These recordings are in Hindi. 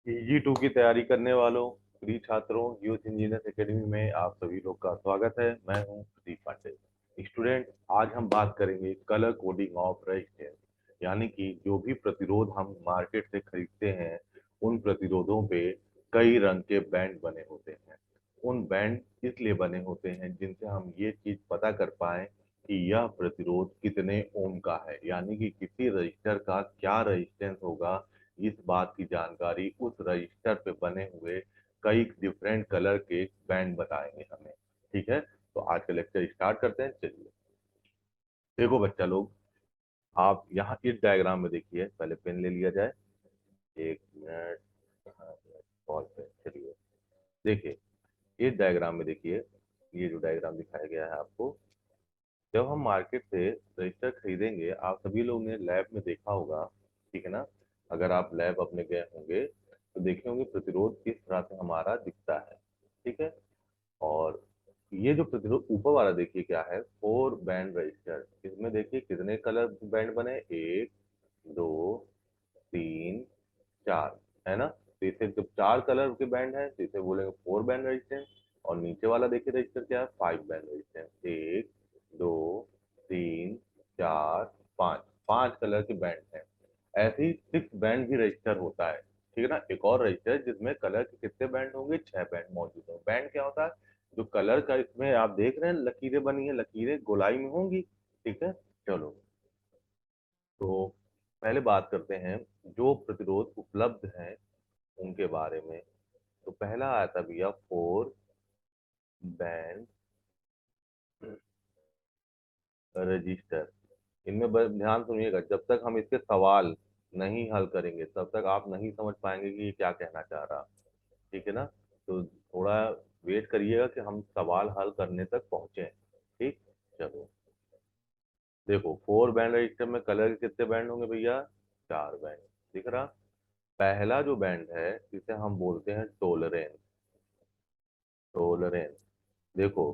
PG2 की तैयारी करने वालों, प्रिय छात्रों, यूथ इंजीनियर्स एकेडमी में आप सभी लोग का स्वागत है। मैं हूं प्रदीप पांडे। स्टूडेंट, आज हम बात करेंगे कलर कोडिंग ऑफ रेजिस्टेंस, यानी कि जो भी प्रतिरोध हम मार्केट से खरीदते हैं उन प्रतिरोधों पे कई रंग के बैंड बने होते हैं। उन बैंड इसलिए बने होते हैं जिनसे हम ये चीज पता कर पाए कि यह प्रतिरोध कितने ओम का है, यानी कि किसी रजिस्टर का क्या रेजिस्टेंस होगा। इस बात की जानकारी उस रजिस्टर पे बने हुए कई डिफरेंट कलर के बैंड बताएंगे हमें। ठीक है, तो आज का लेक्चर स्टार्ट करते हैं। चलिए, देखो बच्चा लोग, आप यहाँ इस डायग्राम में देखिए। पहले पेन ले लिया जाए। एक मिनट। हाँ, पॉज पे। चलिए, देखिए इस डायग्राम में देखिए। ये जो डायग्राम दिखाया गया है आपको, जब हम मार्केट से रजिस्टर खरीदेंगे, आप सभी लोगों ने लैब में देखा होगा, ठीक है ना। अगर आप लैब अपने गए होंगे तो देखे होंगे प्रतिरोध किस तरह से हमारा दिखता है। ठीक है, और ये जो प्रतिरोध ऊपर वाला देखिए क्या है, 4 बैंड रजिस्टर। इसमें देखिए कितने कलर बैंड बने, 1, 2, 3, 4, है ना। तो इसे जब 4 कलर के बैंड है तो इसे बोलेंगे 4 बैंड रेजिस्टेंस। और नीचे वाला देखिए रजिस्टर क्या है, 5 बैंड रेजिस्टेंस। 1, 2, 3, 4, 5, 5 कलर के बैंड है। ऐसे ही 6 बैंड भी रजिस्टर होता है। ठीक है ना, एक और रजिस्टर जिसमें कलर के कितने बैंड होंगे, 6 बैंड मौजूद होंगे। बैंड क्या होता है, जो कलर का इसमें आप देख रहे हैं लकीरें बनी है, लकीरें गोलाई में होंगी। ठीक है, चलो, तो पहले बात करते हैं जो प्रतिरोध उपलब्ध हैं उनके बारे में। तो पहला आया था भैया 4 बैंड रजिस्टर। इनमें बस ध्यान सुनिएगा, जब तक हम इसके सवाल नहीं हल करेंगे तब तक आप नहीं समझ पाएंगे कि ये क्या कहना चाह रहा। ठीक है ना, तो थोड़ा वेट करिएगा कि हम सवाल हल करने तक पहुंचे। ठीक, चलो, देखो 4 बैंड रजिस्टर में कलर के कितने बैंड होंगे भैया, 4 बैंड। दिख रहा। पहला जो बैंड है इसे हम बोलते हैं टोलरेंस। टोलरेंस, देखो,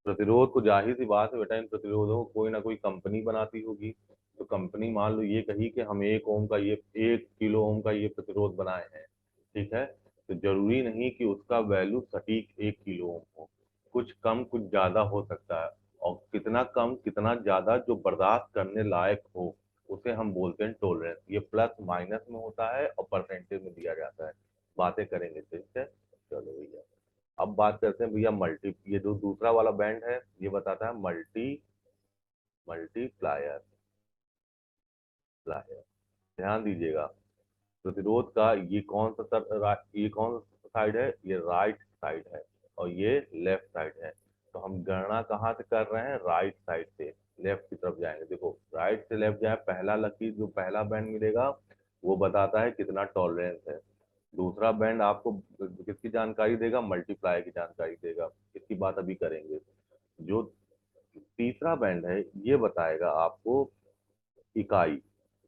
प्रतिरोध को जाहिर सी बात है बेटा, इन प्रतिरोधों को कोई ना कोई कंपनी बनाती होगी। तो कंपनी मान लो ये कही कि हम 1 ओम का ये 1 किलो ओम का ये प्रतिरोध बनाए हैं। ठीक है, तो जरूरी नहीं कि उसका वैल्यू सटीक 1 किलो ओम हो। कुछ कम कुछ ज्यादा हो सकता है। और कितना कम कितना ज्यादा जो बर्दाश्त करने लायक हो उसे हम बोलते हैं टोलरेंस। ये प्लस माइनस में होता है और परसेंटेज में दिया जाता है। बातें करेंगे, ठीक है। चलो भैया, अब बात करते हैं भैया मल्टी। ये जो दूसरा वाला बैंड है ये बताता है मल्टीप्लायर प्लायर। ध्यान दीजिएगा, प्रतिरोध का ये कौन सा ये कौन सा साइड है, ये राइट साइड है और ये लेफ्ट साइड है। तो हम गणना कहाँ से कर रहे हैं, राइट साइड से लेफ्ट की तरफ जाएंगे। देखो, राइट से लेफ्ट जाए, पहला लकीर जो पहला बैंड मिलेगा वो बताता है कितना टॉलरेंस है। दूसरा बैंड आपको किसकी जानकारी देगा, मल्टीप्लाई की जानकारी देगा। इसकी बात अभी करेंगे। जो तीसरा बैंड है ये बताएगा आपको इकाई।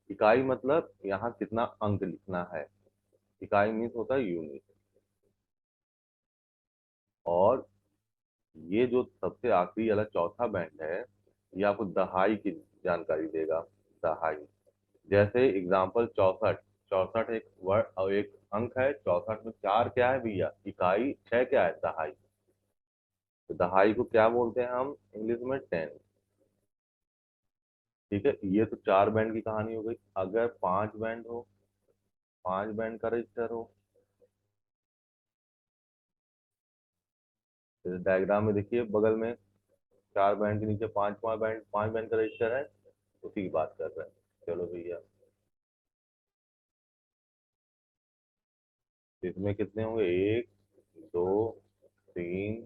इकाई मतलब यहाँ कितना अंक लिखना है। इकाई मीन्स होता है यूनिट। और ये जो सबसे आखिरी वाला चौथा बैंड है ये आपको दहाई की जानकारी देगा। दहाई, जैसे एग्जाम्पल 64। 64 एक वर्ड और एक अंक है। 64 में 4 क्या है भैया, इकाई। 6 क्या है, दहाई। तो दहाई को क्या बोलते हैं हम इंग्लिश में, 10। ठीक है, ये तो 4 बैंड की कहानी हो गई। अगर 5 बैंड हो, 5 बैंड का रजिस्टर हो, तो डायग्राम में देखिए बगल में 4 बैंड के नीचे 5 5 बैंड, 5 बैंड का रजिस्टर है, उसी की बात कर रहे हैं। चलो भैया, इसमें कितने होंगे, 1, 2, 3,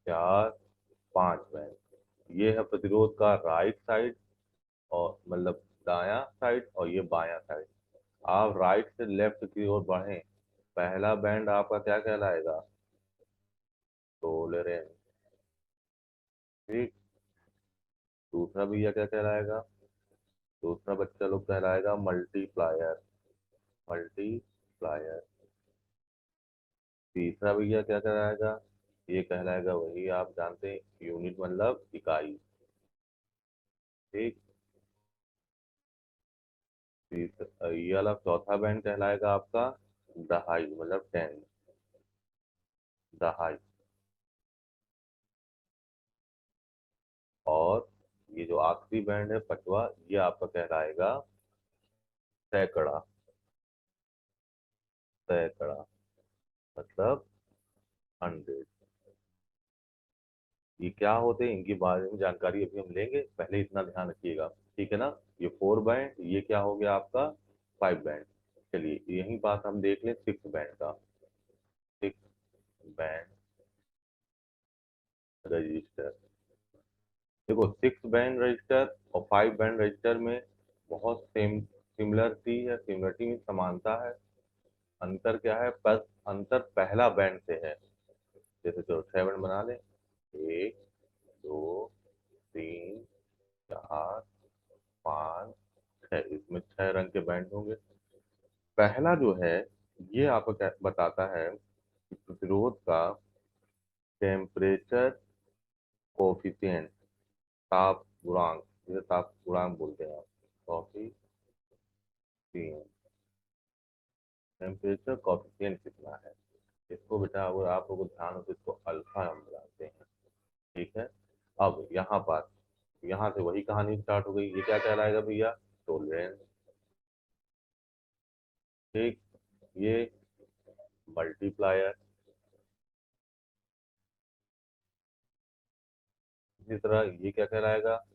4, 5 बैंड। ये है प्रतिरोध का राइट साइड, और मतलब दायां साइड, और ये बायां साइड। आप राइट से लेफ्ट की ओर बढ़ें, पहला बैंड आपका क्या कहलाएगा, टोलरेंस। ठीक, दूसरा भैया क्या कहलाएगा, दूसरा बच्चा लोग कहलाएगा मल्टीप्लायर। मल्टीप्लायर। तीसरा भैया क्या कहलाएगा, ये कहलाएगा वही आप जानते हैं, यूनिट मतलब इकाई। ठीक, ये वाला चौथा बैंड कहलाएगा आपका दहाई मतलब 10, दहाई। और ये जो आखिरी बैंड है पांचवा, ये आपका कहलाएगा सैकड़ा। सैकड़ा मतलब 100। ये क्या होते हैं इनके बारे में जानकारी अभी हम लेंगे, पहले इतना ध्यान रखिएगा। ठीक है ना। ये 4 बैंड, ये क्या हो गया आपका 5 बैंड। चलिए यही बात हम देख लें 6 बैंड का। 6 बैंड रजिस्टर। देखो 6 बैंड रजिस्टर और 5 बैंड रजिस्टर में बहुत सिमिलरिटी है, सिमिलरिटी में समानता है। अंतर क्या है, बस अंतर पहला बैंड से है। जैसे चलो 6 बैंड बना लें। 1, 2, 3, 4, 5, 6, इसमें 6 रंग के बैंड होंगे। पहला जो है ये आपको क्या बताता है कि प्रतिरोध का टेम्परेचर कोफिशिएंट, ताप गुणांक, जिसे ताप गुणांक बोलते हैं आप, कॉफिशिएंट, टेम्परेचर कॉफिशिएंट कितना है। इसको बेटा अगर आप लोगों को ध्यान हो तो इसको अल्फा हम बताते हैं। ठीक है। अब यहाँ पर, यहाँ से वही कहानी स्टार्ट हो गई। ये क्या कहलाएगा भैया, टोलरेंस। ठीक। ये मल्टीप्लायर। इसी तरह ये क्या कहलाएगा,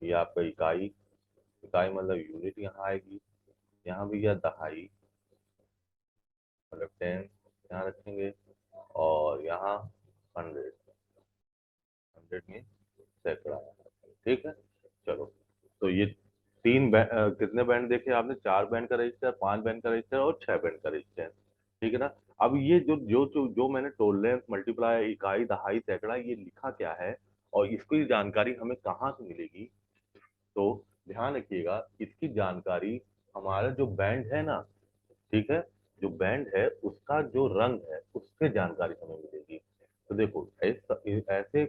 ये आपका इकाई। इकाई मतलब यूनिट यहाँ आएगी। यहाँ भी यह दहाई मतलब 10 यहाँ रखेंगे। और यहाँ 100, 100 में सैकड़ा। ठीक है। चलो, तो ये कितने बैंड देखे आपने, 4 बैंड का रजिस्टर, 5 बैंड का रजिस्टर और 6 बैंड का रजिस्टर। ठीक है ना। अब ये जो मैंने टोलरेंस, मल्टीप्लाई, इकाई, दहाई, सैकड़ा ये लिखा क्या है और इसकी जानकारी हमें कहाँ से मिलेगी, तो ध्यान रखिएगा इसकी जानकारी हमारा जो बैंड है ना, ठीक है, जो बैंड है उसका जो रंग है उससे जानकारी हमें मिलेगी। तो देखो ऐसे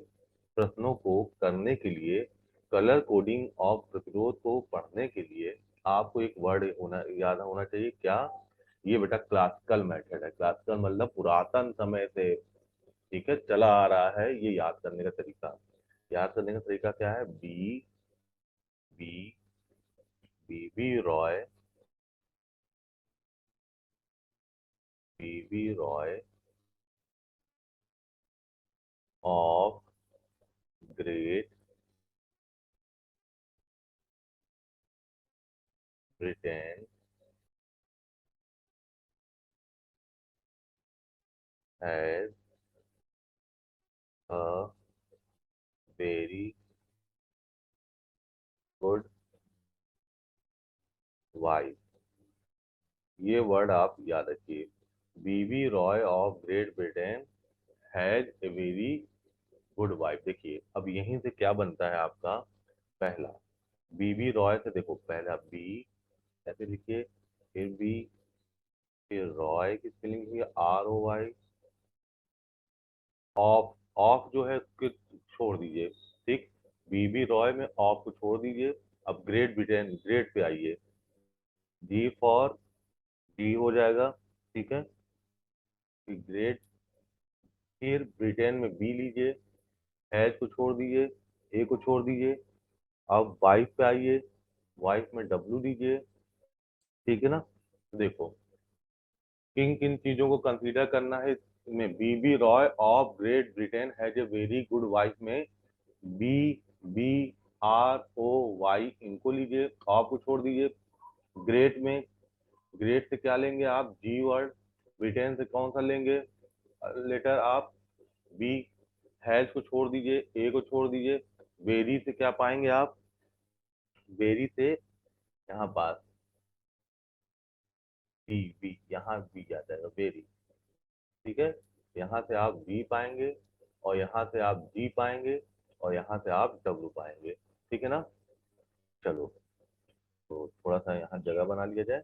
प्रश्नों को करने के लिए, कलर कोडिंग ऑफ प्रतिरोध को पढ़ने के लिए आपको एक वर्ड होना याद होना चाहिए, क्या, ये बेटा क्लासिकल मेथड है। क्लासिकल मतलब पुरातन समय से, ठीक है, चला आ रहा है। ये याद करने का तरीका, याद करने का तरीका क्या है, B B Roy, Roy of Great Britain has a very good wife. ये वर्ड आप याद रखिए, B B Roy of Great Britain has a very good wife. देखिए अब यहीं से क्या बनता है आपका, पहला बीबी रॉय से देखो, पहला बी ऐसे लिखिए, फिर बी, फिर रॉय की स्पेलिंग हुई ROY। ऑफ, ऑफ जो है उसको छोड़ दीजिए। ठीक। बीबी रॉय में ऑफ को छोड़ दीजिए। अब ग्रेट ब्रिटेन, ग्रेट पे आइए, जी फॉर, डी हो जाएगा। ठीक है। ग्रेट, फिर ब्रिटेन में बी लीजिए, हैज को छोड़ दीजिए, ए को छोड़ दीजिए। अब वाइफ पे आइए, वाइफ में डब्ल्यू लीजिए। ठीक है ना। देखो किन किन चीजों को कंसीडर करना है इसमें, B B Roy of Great Britain has a very good wife में बी, बी, ROY इनको लीजिए, ऑफ को छोड़ दीजिए। ग्रेट में, ग्रेट से क्या लेंगे आप, जी वर्ड। ब्रिटेन से कौन सा लेंगे लेटर आप, बी। हैज को छोड़ दीजिए, ए को छोड़ दीजिए। वेरी से क्या पाएंगे आप, वेरी से यहाँ पास बी, बी यहाँ बी आ जाएगा वेरी। ठीक है। यहाँ से आप बी पाएंगे और यहाँ से आप जी पाएंगे और यहाँ से आप डब्ल्यू पाएंगे। ठीक है ना। चलो, तो थोड़ा सा यहाँ जगह बना लिया जाए।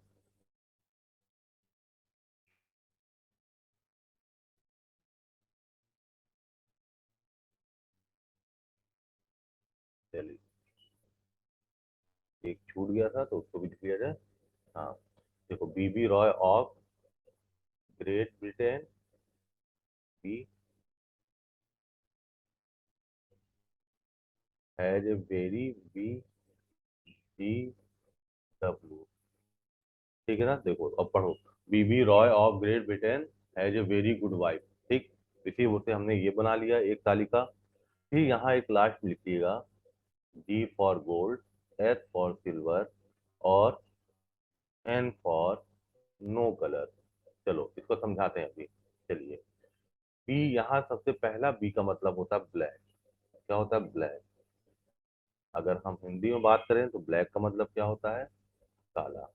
चलिए, एक छूट गया था तो उसको भी लिख लिया जाए। हाँ, देखो, B B Roy of Great Britain, B has a very, B D W. ठीक है ना, देखो अब पढ़ो। B B Roy of Great Britain has a very good wife. ठीक, इसी वो से हमने ये बना लिया एक तालिका। फिर यहाँ एक लास्ट में लिखिएगा, G for gold, S for silver, और N फॉर नो कलर। चलो इसको समझाते हैं अभी। चलिए, बी, यहाँ सबसे पहला बी का मतलब होता है ब्लैक। क्या होता है? ब्लैक। अगर हम हिंदी में बात करें तो ब्लैक का मतलब क्या होता है? काला।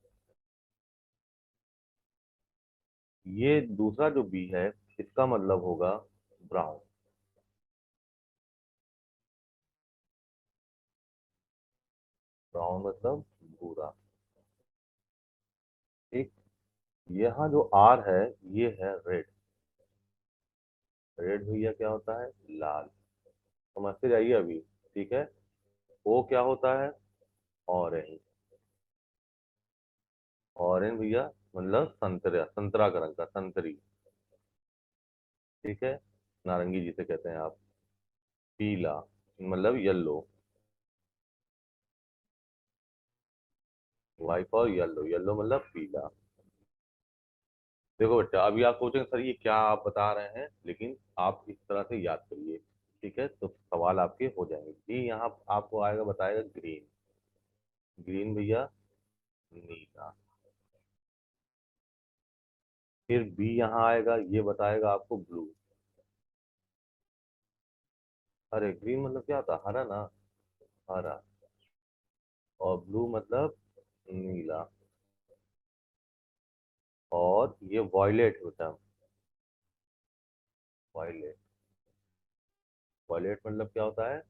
ये दूसरा जो बी है, इसका मतलब होगा ब्राउन। ब्राउन मतलब भूरा। ठीक, यहाँ जो आर है, ये है रेड। रेड भैया क्या होता है? लाल। समझते जाइए अभी। ठीक है। ओ क्या होता है? ऑरेंज। ऑरेंज भैया मतलब संतरा, संतरा का रंग का, संतरी। ठीक है, नारंगी जिसे कहते हैं आप। पीला मतलब येलो। व्हाइट और येलो, येलो मतलब पीला। देखो बेटा, अभी आप सोचेंगे सर ये क्या आप बता रहे हैं, लेकिन आप इस तरह से याद करिए। ठीक है, तो सवाल आपके हो जाएंगे। जी, यहाँ आपको आएगा, बताएगा ग्रीन। ग्रीन भैया नीला। फिर बी यहाँ आएगा, ये बताएगा आपको ब्लू। अरे ग्रीन मतलब क्या होता है? हरा ना, हरा। और ब्लू मतलब नीला। और ये वॉयलेट होता है। वॉयलेट। वॉयलेट मतलब क्या होता है?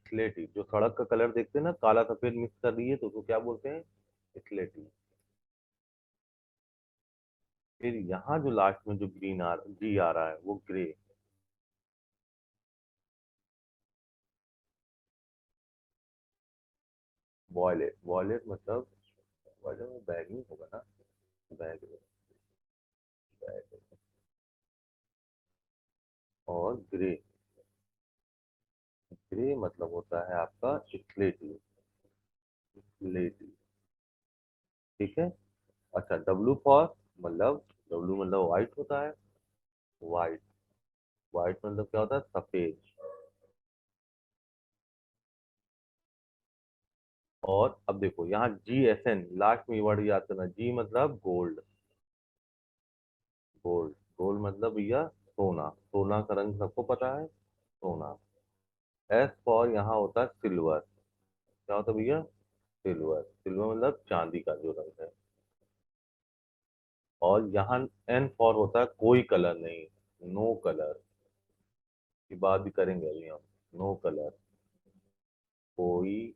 स्लेटी। जो सड़क का कलर देखते हैं ना, काला सफेद मिक्स कर दिए तो उसको क्या बोलते हैं? स्लेटी। फिर यहाँ जो लास्ट में जो ग्रीन जी आ रहा है, वो ग्रे। वॉयलेट। वॉयलेट मतलब, वॉयलेट में बैगनी होगा ना, बैगनी। बैगनी। और ग्रे। ग्रे मतलब होता है आपका स्लेटी। स्लेटी। ठीक है। अच्छा, डब्लू फॉर, मतलब डब्लू मतलब व्हाइट होता है। व्हाइट। व्हाइट मतलब क्या होता है? सफेद। और अब देखो यहाँ GSN, लास्ट में वर्ड याद करना। जी मतलब गोल्ड। गोल्ड। गोल्ड मतलब भैया सोना। सोना का रंग सबको पता है, सोना। S फॉर यहाँ होता है सिल्वर। क्या होता है भैया? सिल्वर। सिल्वर मतलब चांदी का जो रंग है। और यहाँ N फॉर होता है कोई कलर नहीं, नो कलर। की बात भी करेंगे अभी हम। नो कलर, कोई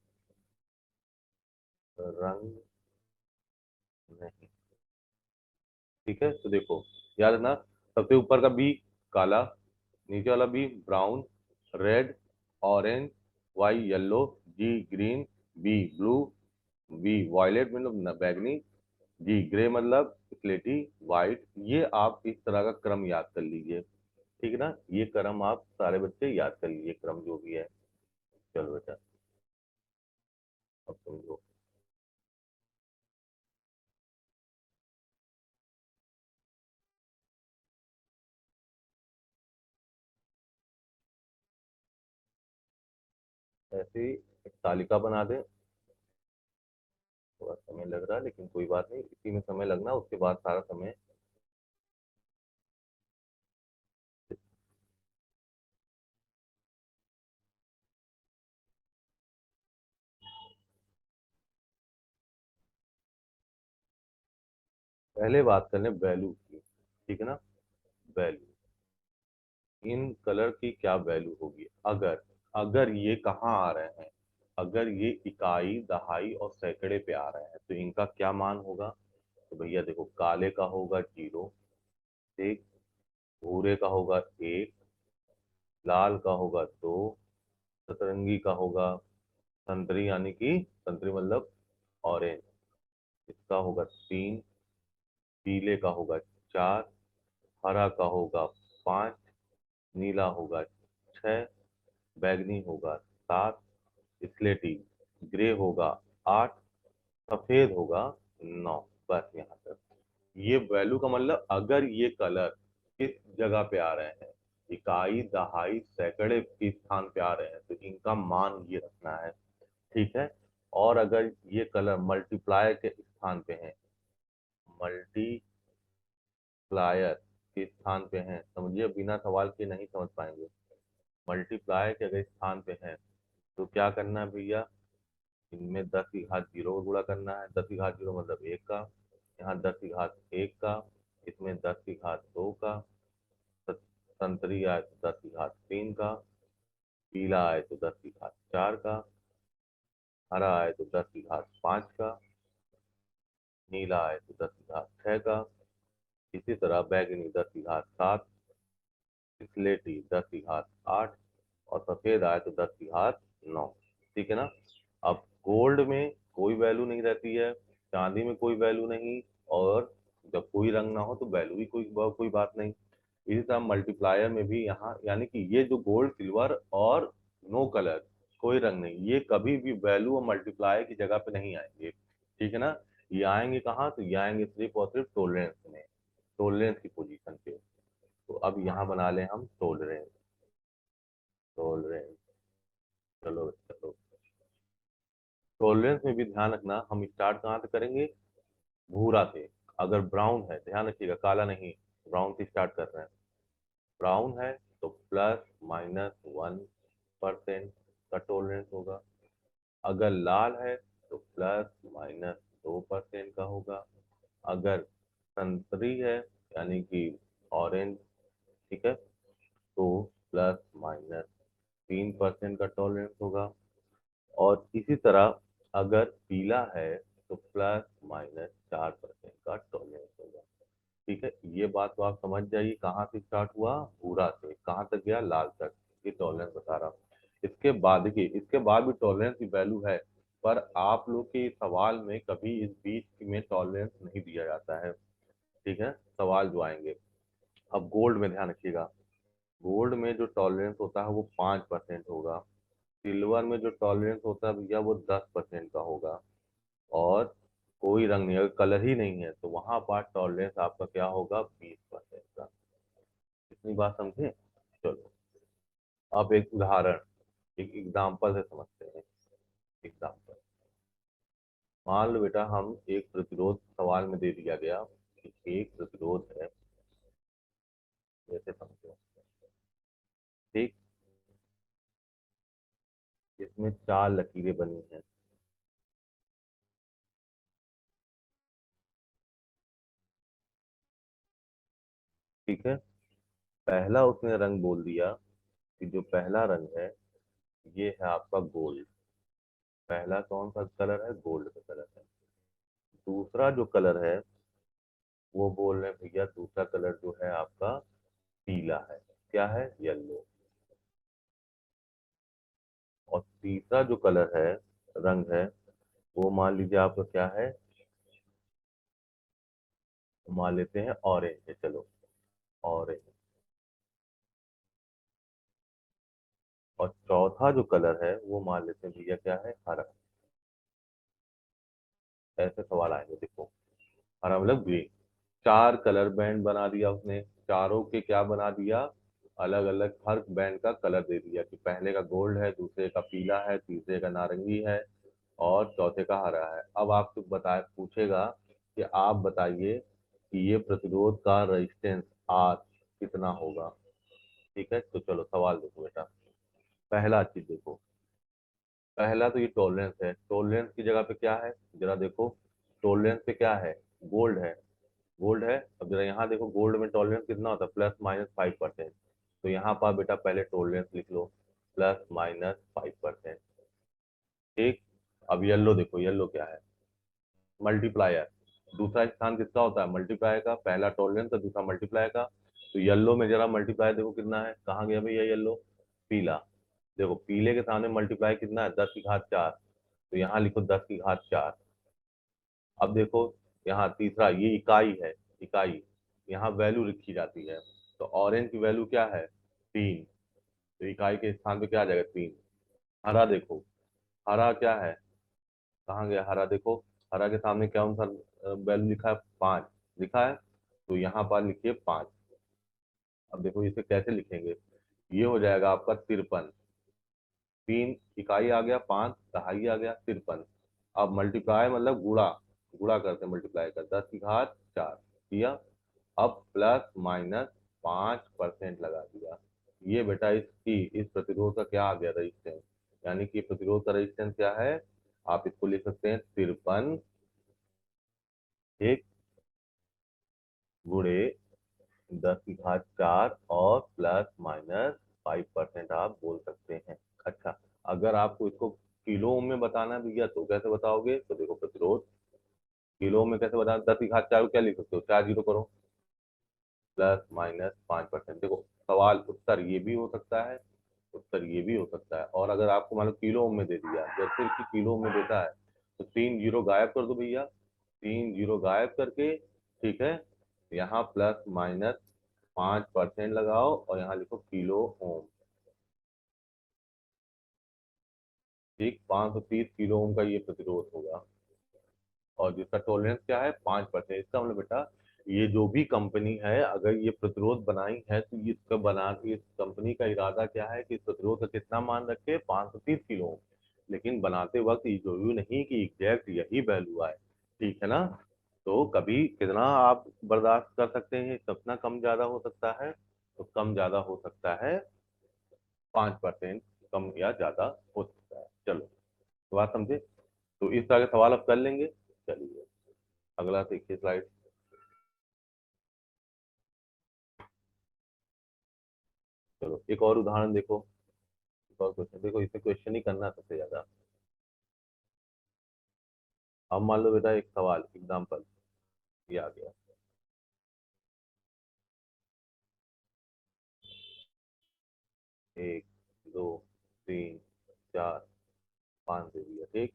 रंग नहीं। ठीक है, तो देखो, याद रखना, सबसे ऊपर का बी काला, नीचे वाला B brown, red, orange, Y yellow, G green, B blue, B violet मतलब बैगनी, जी ग्रे मतलब स्लेटी, वाइट। ये आप इस तरह का क्रम याद कर लीजिए। ठीक है ना, ये क्रम आप सारे बच्चे याद कर लीजिए, क्रम जो भी है। चलो बेटा, अब समझो। ऐसे ही एक तालिका बना दें। थोड़ा समय लग रहा है, लेकिन कोई बात नहीं, इसी में समय लगना, उसके बाद सारा समय। पहले बात कर लें वैल्यू की। ठीक है ना, वैल्यू। इन कलर की क्या वैल्यू होगी? अगर, अगर ये कहाँ आ रहे हैं, अगर ये इकाई, दहाई और सैकड़े पे आ रहे हैं, तो इनका क्या मान होगा? तो भैया देखो, काले का होगा 0, ठीक, भूरे का होगा 1, लाल का होगा 2, सतरंगी का होगा, संतरी यानी कि संतरी मतलब ऑरेंज, इसका होगा 3, पीले का होगा 4, हरा का होगा 5, नीला होगा 6, बैगनी होगा 7, स्लेटी ग्रे होगा 8, सफेद होगा 9। बस यहाँ तक। ये वैल्यू का मतलब अगर ये कलर किस जगह पे आ रहे हैं, इकाई दहाई सैकड़े के स्थान पे आ रहे हैं, तो इनका मान ये रखना है। ठीक है। और अगर ये कलर मल्टीप्लायर के स्थान पे हैं, मल्टीप्लायर के स्थान पे हैं, समझिए बिना सवाल के नहीं समझ पाएंगे। मल्टीप्लायर के अगर स्थान पे हैं तो क्या करना है भैया, इनमें 10 की घात 0 का गुणा करना है। 10 की घात 0 मतलब 1 का, यहाँ 10 की घात 1 का, इसमें 10 की घात 2 का, संतरी आए तो 10 की घात 3 का, पीला आए तो 10 की घात 4 का, हरा आए तो 10 की घात 5 का, नीला आए तो 10 की घात 6 का, इसी तरह बैगनी 10 की घात 7, स्लेटी 10 की घात 8, और सफेद आए तो 10 की घात 9। ठीक है ना। अब गोल्ड में कोई वैल्यू नहीं रहती है, चांदी में कोई वैल्यू नहीं, और जब कोई रंग ना हो तो वैल्यू भी कोई बात नहीं। इसी तरह मल्टीप्लायर में भी यहाँ, यानी कि ये जो गोल्ड सिल्वर और नो कलर, कोई रंग नहीं, ये कभी भी वैल्यू और मल्टीप्लायर की जगह पे नहीं आएंगे। ठीक है ना। ये आएंगे कहाँ, तो ये आएंगे सिर्फ और सिर्फ टोलरेंस में, टोलरेंस की पोजीशन पे। तो अब यहाँ बना लें हम टोलरेंस। टोलरेंस, चलो चलो। टॉलरेंस में भी ध्यान रखना, हम स्टार्ट कहाँ से करेंगे, भूरा से। अगर ब्राउन है, ध्यान रखिएगा, काला नहीं, ब्राउन से स्टार्ट कर रहे हैं। ब्राउन है तो +-1% का टॉलरेंस होगा। अगर लाल है तो +-2% का होगा। अगर संतरी है, यानी कि ऑरेंज, ठीक है, तो +-3% का टॉलरेंस होगा। और इसी तरह अगर पीला है तो +-4% का टॉलरेंस होगा। ठीक है। ये बात तो आप समझ जाइए, कहाँ से स्टार्ट हुआ, भूरा से कहाँ तक गया, लाल तक। ये टॉलरेंस बता रहा हूँ। इसके बाद देखिए, इसके बाद भी टॉलरेंस की वैल्यू है, पर आप लोग के सवाल में कभी इस बीच में टॉलरेंस नहीं दिया जाता है। ठीक है, सवाल जो आएंगे। अब गोल्ड में ध्यान रखिएगा, गोल्ड में जो टॉलरेंस होता है वो 5% होगा। सिल्वर में जो टॉलरेंस होता है भैया वो 10% का होगा। और कोई रंग नहीं, अगर कलर ही नहीं है तो वहां पर टॉलरेंस आपका क्या होगा, 20% का। इतनी बात समझे। चलो, अब एक उदाहरण, एक एग्जाम्पल से समझते हैं। एग्जाम्पल, मान लो बेटा, हम एक प्रतिरोध सवाल में दे दिया गया कि एक प्रतिरोध है, जैसे समझो, ठीक, इसमें 4 लकीरें बनी हैं। ठीक है। पहला उसने रंग बोल दिया कि जो पहला रंग है ये है आपका गोल्ड। पहला कौन सा कलर है, गोल्ड का कलर है। दूसरा जो कलर है वो बोल रहे हैं भैया, दूसरा कलर जो है आपका पीला है, क्या है, येलो। और तीसरा जो कलर है, रंग है, वो मान लीजिए आपका क्या है, मान लेते हैं ऑरेंज है, चलो, ऑरेंज। और चौथा जो कलर है वो मान लेते हैं भैया क्या है, हरा। ऐसे सवाल आएंगे, देखो, हरा मतलब ग्रीन। 4 कलर बैंड बना दिया उसने, चारों के क्या बना दिया, अलग अलग हर बैंड का कलर दे दिया कि पहले का गोल्ड है, दूसरे का पीला है, तीसरे का नारंगी है, और चौथे का हरा है। अब आपसे बताए पूछेगा कि आप बताइए कि ये प्रतिरोध का रेजिस्टेंस आर कितना होगा। ठीक है, तो चलो सवाल देखो बेटा। पहला चीज देखो, पहला तो ये टॉलरेंस है, टॉलरेंस की जगह पे क्या है, जरा देखो, टॉलरेंस पे क्या है, गोल्ड है, गोल्ड है। अब जरा यहाँ देखो, गोल्ड में टॉलरेंस कितना होता है, +-5%। तो यहाँ पर बेटा पहले टॉलरेंस लिख लो, +-5%। ठीक। अब येलो देखो, येलो क्या है, मल्टीप्लायर। दूसरा स्थान किसका होता है, मल्टीप्लायर का। पहला टॉलरेंस है, दूसरा मल्टीप्लायर का। तो येलो में जरा मल्टीप्लायर देखो कितना है, कहाँ गया भैया येलो, पीला। देखो पीले के सामने मल्टीप्लाई कितना है, 10 की घात 4। तो यहाँ लिखो 10 की घात 4। अब देखो यहाँ तीसरा, ये इकाई है, इकाई, यहाँ वैल्यू लिखी जाती है। तो ऑरेंज की वैल्यू क्या है? 3। तो इकाई के स्थान पे क्या आ जाएगा? 3। हरा देखो, हरा क्या है? कहाँ गया हरा? देखो हरा के सामने क्या सा वैल्यू लिखा है? 5 लिखा है। तो यहाँ पर लिखिए 5। अब देखो इसे कैसे लिखेंगे? ये हो जाएगा आपका 53। 3 इकाई आ गया, 5 दहाई आ गया, 53। अब मल्टीप्लाई मतलब गुणा, गुणा करते मल्टीप्लाई कर 10 की घात 4 किया। अब प्लस माइनस 5% लगा दिया। ये बेटा इसकी, इस प्रतिरोध का क्या आ गया? रजिस्टेंस। यानी कि प्रतिरोध का रजिस्टेंस क्या है? आप इसको लिख सकते हैं 53 एक गुणे 10 की घात 4 और प्लस माइनस 5% आप बोल सकते हैं। अच्छा, अगर आपको इसको किलो में बताना है भैया तो कैसे बताओगे? तो देखो प्रतिरोध किलो में कैसे बताना? 10 की घात 4 को क्या लिख सकते हो? 4 जीरो करो, प्लस माइनस 5%। देखो सवाल उत्तर ये भी हो सकता है, उत्तर ये भी हो सकता है। और अगर आपको मान लो किलो में दे दिया, जैसे कि किलो में देता है, तो 3 जीरो गायब कर दो भैया, 3 जीरो गायब करके, ठीक है, यहाँ प्लस माइनस 5% लगाओ और यहाँ लिखो किलो ओम। ठीक, 530 किलो ओम का ये प्रतिरोध होगा। और जिसका टॉलरेंस क्या है? 5%। इसका मतलब बेटा ये जो भी कंपनी है अगर ये प्रतिरोध बनाई है तो ये इसका बना, इस कंपनी का इरादा क्या है कि इस प्रतिरोध का कितना मान रखे? 530 किलो ओम। लेकिन बनाते वक्त ये जरूरी नहीं कि एग्जैक्ट यही वैल्यू आए, ठीक है ना? तो कभी कितना आप बर्दाश्त कर सकते हैं, कितना कम ज्यादा हो सकता है? तो कम ज्यादा हो सकता है 5%, कम या ज्यादा हो सकता है। चलो तो बात समझे? तो इस तरह के सवाल आप कर लेंगे। चलिए अगला देखिए स्लाइड। चलो एक और उदाहरण देखो, एक और क्वेश्चन देखो, इसे क्वेश्चन ही करना है सबसे ज्यादा। अब मान लो बेटा एक सवाल एग्जाम्पल ये आ गया, 1 2 3 4 5 दे दिया, ठीक।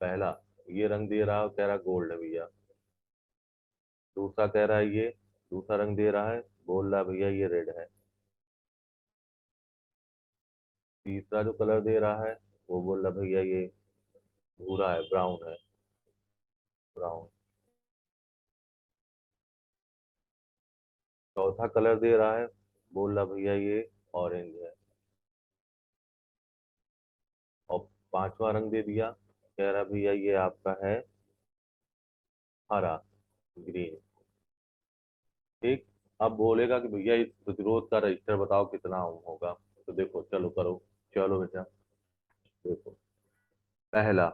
पहला ये रंग दे रहा है, कह रहा गोल्ड है भैया। दूसरा कह रहा है ये, दूसरा रंग दे रहा है, बोल रहा है भैया ये रेड है। तीसरा जो कलर दे रहा है वो बोल रहा है भैया ये भूरा है, ब्राउन है, ब्राउन। चौथा कलर दे रहा है, बोल रहा भैया ये ऑरेंज है। और पांचवा रंग दे दिया, कह रहा भैया ये आपका है हरा, ग्रीन। ठीक। अब बोलेगा कि भैया इस प्रतिरोध का रजिस्टर बताओ कितना ओम होगा। तो देखो चलो करो, चलो बेटा देखो, पहला,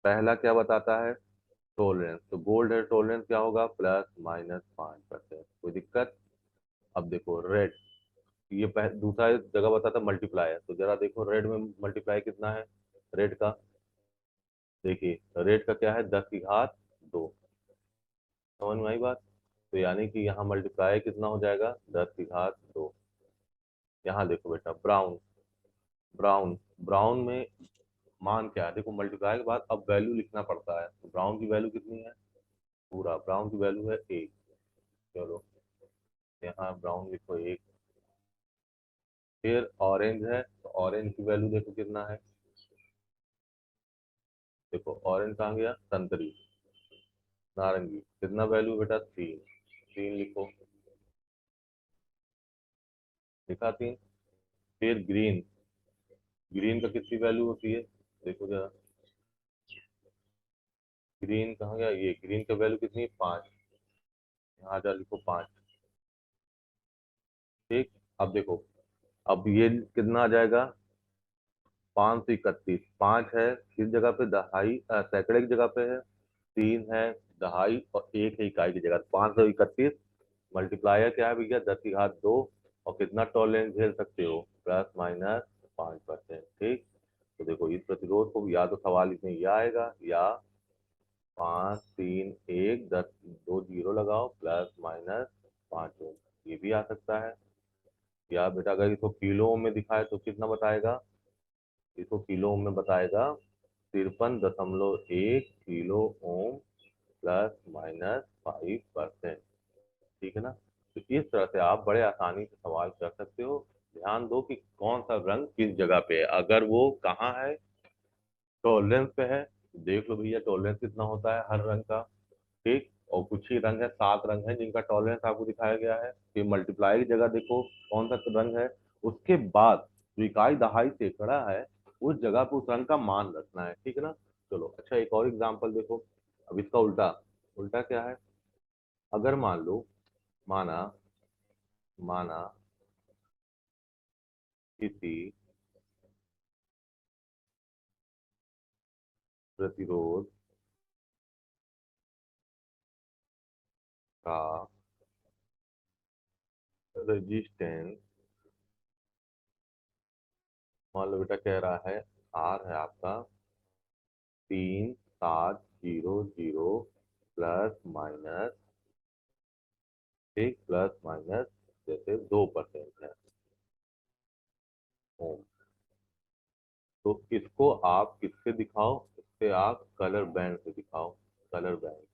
पहला क्या बताता है? टॉलरेंस। तो गोल्ड है, टॉलरेंस क्या होगा? Plus minus 5%। कोई दिक्कत? अब देखो रेड, ये दूसरा जगह बताता मल्टीप्लाई, तो जरा देखो रेड में मल्टीप्लाई कितना है रेड का? देखिए रेट का क्या है? 10 की घात 2। समझ में आई बात? तो यानी कि यहाँ मल्टीप्लाई कितना हो जाएगा? 10 की घात 2। यहाँ देखो बेटा ब्राउन, ब्राउन, ब्राउन में मान क्या है? देखो मल्टीप्लाई के बाद अब वैल्यू लिखना पड़ता है। तो ब्राउन की वैल्यू कितनी है? पूरा ब्राउन की वैल्यू है 1। चलो यहाँ ब्राउन लिखो 1। फिर ऑरेंज है, तो ऑरेंज की वैल्यू देखो कितना है? देखो ऑरेंज कहाँ गया? संतरी, नारंगी, कितना वैल्यू बेटा? 3। 3 लिखो, लिखा 3। फिर ग्रीन, ग्रीन का कितनी वैल्यू होती है? देखो जरा, ग्रीन कहाँ गया? ये ग्रीन का वैल्यू कितनी है? 5। यहाँ जा लिखो 5। ठीक। अब देखो, अब ये कितना आ जाएगा? 531। 5 है किस जगह पे? दहाई सैकड़े की जगह पे है। 3 है दहाई, और 1 है इकाई की जगह। 531 मल्टीप्लायर क्या है भैया? 10 की घात 2। और कितना टॉलरेंस झेल सकते हो? Plus minus 5%। ठीक। तो देखो इस प्रतिरोध को या तो सवाल इसमें यह आएगा, या 5 3 1 10 दो जीरो लगाओ, प्लस माइनस 5 ओम, ये भी आ सकता है। या बेटा अगर इसको किलो में दिखाए तो कितना बताएगा? इसको किलो में बताएगा 53.1 किलो ओम प्लस माइनस 5%। ठीक है ना। तो इस तरह से आप बड़े आसानी से सवाल कर सकते हो। ध्यान दो कि कौन सा रंग किस जगह पे है। अगर वो कहाँ है, टॉलरेंस पे है, तो देख लो भैया टॉलरेंस कितना होता है हर रंग का। ठीक। और कुछ ही रंग है, 7 रंग है जिनका टॉलरेंस आपको दिखाया गया है। फिर मल्टीप्लाई की जगह देखो कौन सा रंग है। उसके बाद जो इकाई दहाई सैकड़ा है, उस जगह पे उस रंग का मान रखना है। ठीक है ना। चलो अच्छा, एक और एग्जांपल देखो। अब इसका उल्टा, उल्टा क्या है। अगर मान लो, माना माना किसी प्रतिरोध का रेजिस्टेंस, मान लो बेटा कह रहा है आर है आपका 3700 प्लस माइनस, ठीक, प्लस माइनस जैसे 2% है ओम। तो इसको आप किससे दिखाओ, इससे आप कलर बैंड से दिखाओ। Colour band.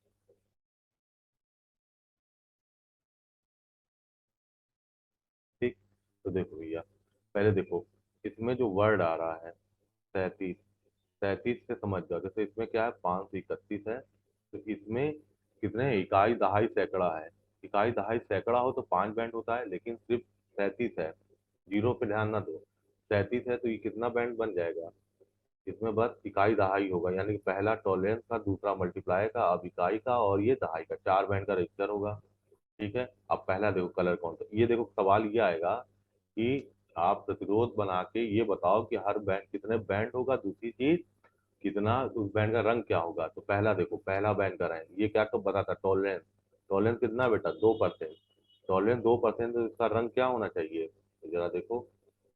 ठीक। तो देखो भैया, पहले देखो इसमें जो वर्ड आ रहा है 37, 37 से समझ जाओ। जैसे इसमें क्या है, 531 है, तो इसमें कितने हैं? इकाई दहाई सैकड़ा है। इकाई दहाई सैकड़ा हो तो 5 बैंड होता है, लेकिन सिर्फ 37 है। जीरो पे ध्यान ना दो। 37 है तो ये कितना बैंड बन जाएगा, इसमें बस इकाई दहाई होगा, यानी कि पहला टॉलरेंस का, दूसरा मल्टीप्लाई का, अब इकाई का, और ये दहाई का, 4 बैंड का रजिस्टर होगा। ठीक है। अब पहला देखो कलर कौन सा, ये देखो सवाल ये आएगा कि आप प्रतिरोध बना के ये बताओ कि हर बैंड कितने बैंड होगा, दूसरी चीज कितना उस बैंड का रंग क्या होगा। तो पहला देखो, पहला बैंड का रंग ये क्या तो पता था, टॉलरेंस। टॉलरेंस कितना बेटा, 2%। टॉलरेंस 2%, तो इसका रंग क्या होना चाहिए, तो जरा देखो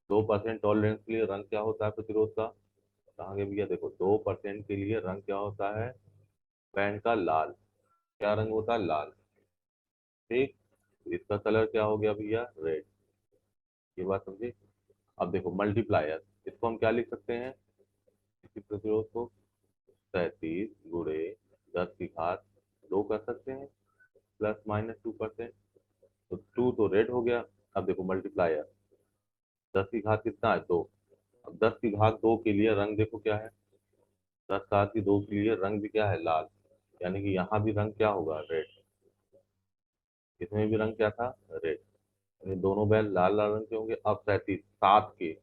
2% टॉलरेंस के लिए रंग क्या होता है प्रतिरोध का। कहाँ गए भैया, देखो 2% के लिए रंग क्या होता है बैंड का, लाल। क्या रंग होता है, लाल। ठीक। इसका कलर क्या हो गया भैया, रेड। ये बात समझे। अब देखो मल्टीप्लायर, इसको हम क्या लिख सकते हैं, इसी प्रतिरोध को 37 गुणे 10 की घात 2 कर सकते हैं, प्लस माइनस 2%। तो 2 तो रेड हो गया। अब देखो मल्टीप्लायर, 10 की घात कितना है, 2। अब 10 की घात 2 के लिए रंग देखो क्या है, 10 की घात 2 के लिए रंग भी क्या है, लाल। यानी कि यहाँ भी रंग क्या होगा, रेड। इसमें भी रंग क्या था, रेड। यानी दोनों बैल लाल लाल रंग के होंगे। अब 37, 7 के,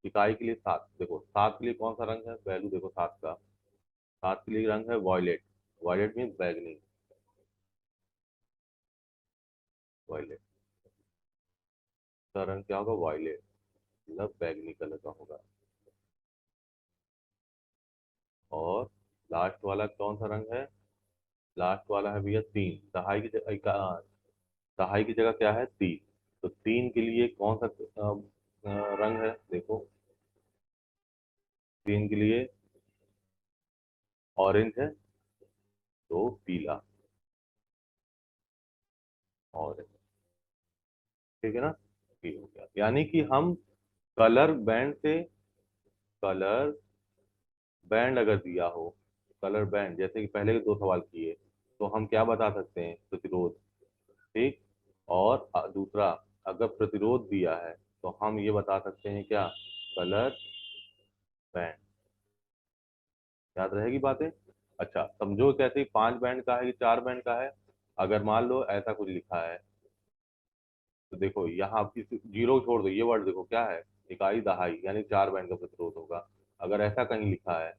इकाई के लिए 7, देखो 7 के लिए कौन सा रंग है, वैल्यू देखो 7 का। 7 के लिए रंग है वॉयलेट। वॉयलेट मीन बैगनी। वॉयलेट का रंग क्या होगा, वॉयलेट, मतलब बैगनी कलर का होगा। और लास्ट वाला कौन सा रंग है, लास्ट वाला है भैया 3। दहाई की जगह क्या है, 3। तो 3 के लिए कौन सा रंग है, देखो 3 के लिए ऑरेंज है, तो पीला, ऑरेंज। ठीक है ना। ये हो गया, यानी कि हम कलर बैंड से, कलर बैंड अगर दिया हो, कलर बैंड जैसे कि पहले के 2 सवाल किए, तो हम क्या बता सकते हैं, प्रतिरोध। ठीक। और दूसरा, अगर प्रतिरोध दिया है तो हम ये बता सकते हैं क्या, कलर बैंड। याद रहेगी बातें। अच्छा समझो कैसे, 5 बैंड का है कि 4 बैंड का है। अगर मान लो ऐसा कुछ लिखा है, तो देखो यहाँ इस जीरो छोड़ दो, ये वर्ड देखो क्या है, इकाई दहाई, यानी 4 बैंड का प्रतिरोध होगा। अगर ऐसा कहीं लिखा है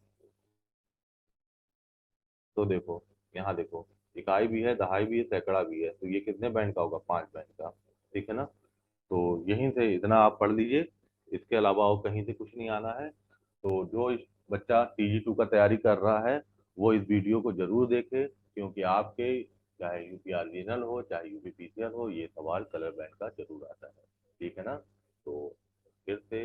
तो देखो, यहाँ देखो इकाई भी है, दहाई भी है, सैकड़ा भी है, तो ये कितने बैंड का होगा, 5 बैंड का। ठीक है ना। तो यहीं से इतना आप पढ़ लीजिए, इसके अलावा और कहीं से कुछ नहीं आना है। तो जो बच्चा TG2 का तैयारी कर रहा है, वो इस वीडियो को जरूर देखे, क्योंकि आपके चाहे यूपीआर रीजनल हो चाहे यूपी पीसीआर हो, ये सवाल कलर बैंड का जरूर आता है। ठीक है ना। तो फिर से